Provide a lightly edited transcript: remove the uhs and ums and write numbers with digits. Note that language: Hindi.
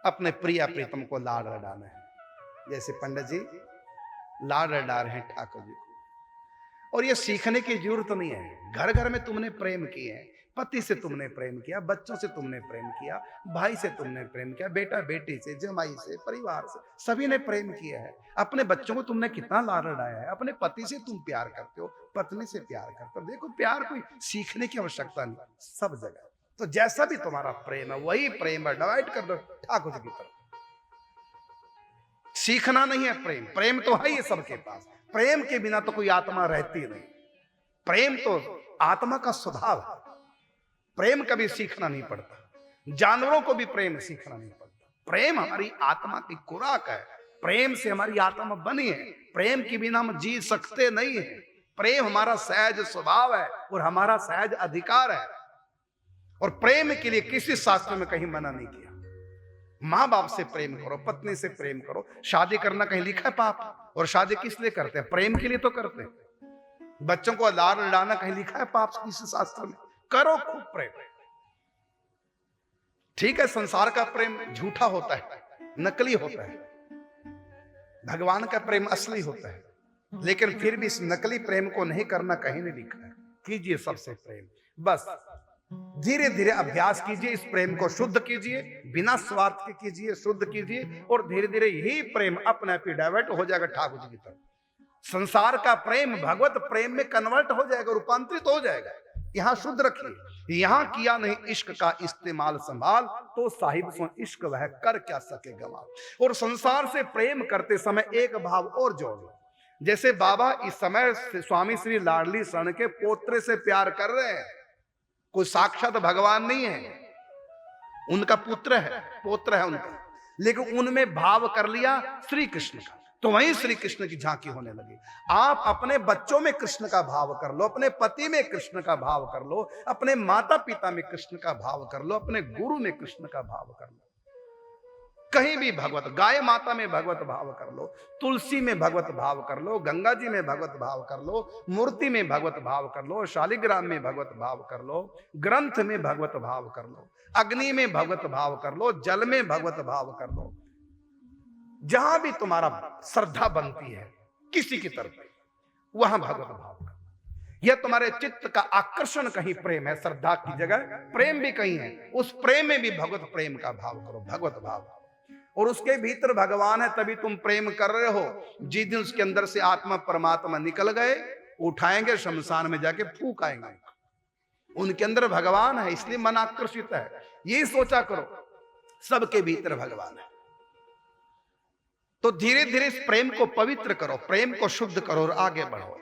अपने प्रिया प्रीतम को लाड लडाना है। जैसे पंडित जी लाड लडा रहे हैं ठाकुर जी को। और ये सीखने की जरूरत नहीं है। घर घर में तुमने प्रेम किए हैं, पति से तुमने प्रेम किया, बच्चों से तुमने प्रेम किया, भाई से तुमने प्रेम किया, बेटा बेटी से, जमाई से, परिवार से, सभी ने प्रेम किया है। अपने बच्चों को तुमने कितना लाड लडाया है। अपने पति से तुम प्यार करते हो, पत्नी से प्यार करते हो। देखो प्यार कोई सीखने की आवश्यकता नहीं, सब जगह। तो जैसा भी तुम्हारा प्रेम है वही प्रेम है, डिवाइड कर दो ठाकुर जी की तरफ। सीखना नहीं है प्रेम, प्रेम तो है ही सबके पास। प्रेम के बिना तो कोई आत्मा रहती नहीं। प्रेम तो आत्मा का स्वभाव है। प्रेम कभी सीखना नहीं पड़ता। जानवरों को भी प्रेम सीखना नहीं पड़ता। प्रेम हमारी आत्मा की खुराक है। प्रेम से हमारी आत्मा बनी है। प्रेम के बिना हम जी सकते नहीं है। प्रेम हमारा सहज स्वभाव है और हमारा सहज अधिकार है। और प्रेम के लिए किसी शास्त्र में कहीं मना नहीं किया। माँ बाप से प्रेम करो, पत्नी से प्रेम करो। शादी करना कहीं लिखा है पाप? और शादी किस लिए करते हैं? प्रेम के लिए तो करते हैं। बच्चों को लाड लडाना कहीं लिखा है पाप किसी शास्त्र में? करो खूब प्रेम। ठीक है, संसार का प्रेम झूठा होता है, नकली होता है। भगवान का प्रेम असली होता है। लेकिन फिर भी इस नकली प्रेम को नहीं करना कहीं नहीं लिखा है। कीजिए सबसे प्रेम। बस धीरे धीरे अभ्यास कीजिए, इस प्रेम को शुद्ध कीजिए, बिना स्वार्थ के कीजिए, शुद्ध कीजिए। और धीरे धीरे यही प्रेम अपने आप ही डाइवर्ट हो जाएगा ठाकुर जी की तरफ। संसार का प्रेम भगवत प्रेम में कन्वर्ट हो जाएगा, रूपांतरित हो जाएगा। यहां शुद्ध रखिए। यहां किया नहीं इश्क का इस्तेमाल संभाल, तो साहिब सो इश्क वह कर क्या सके गमाल। और संसार से प्रेम करते समय एक भाव और जोड़ लो। जैसे बाबा इस समय स्वामी श्री लाडली शरण के पोत्रे से प्यार कर रहे हैं। कोई साक्षात भगवान नहीं है, उनका पुत्र है, पोत्र है उनका, लेकिन उनमें भाव कर लिया श्री कृष्ण का, तो वहीं श्री कृष्ण की झांकी होने लगी। आप अपने बच्चों में कृष्ण का भाव कर लो, अपने पति में कृष्ण का भाव कर लो, अपने माता पिता में कृष्ण का भाव कर लो, अपने गुरु में कृष्ण का भाव कर लो। कहीं भी भगवत, गाय माता में भगवत भाव कर लो, तुलसी में भगवत भाव कर लो, गंगा जी में भगवत भाव कर लो, मूर्ति में भगवत भाव कर लो, शालिग्राम में भगवत भाव कर लो, ग्रंथ में भगवत भाव कर लो, अग्नि में भगवत भाव कर लो, जल में भगवत भाव कर लो। जहां भी तुम्हारा श्रद्धा बनती है किसी की तरफ, वहां भगवत भाव कर। यह तुम्हारे चित्त का आकर्षण कहीं प्रेम है, श्रद्धा की जगह प्रेम भी कहीं है, उस प्रेम में भी भगवत प्रेम का भाव करो, भगवत भाव। और उसके भीतर भगवान है, तभी तुम प्रेम कर रहे हो। जिस दिन उसके अंदर से आत्मा परमात्मा निकल गए, उठाएंगे शमशान में जाके फूक आएंगे। उनके अंदर भगवान है, इसलिए मन आकर्षित है। यही सोचा करो सबके भीतर भगवान है। तो धीरे धीरे इस प्रेम को पवित्र करो, प्रेम को शुद्ध करो और आगे बढ़ो।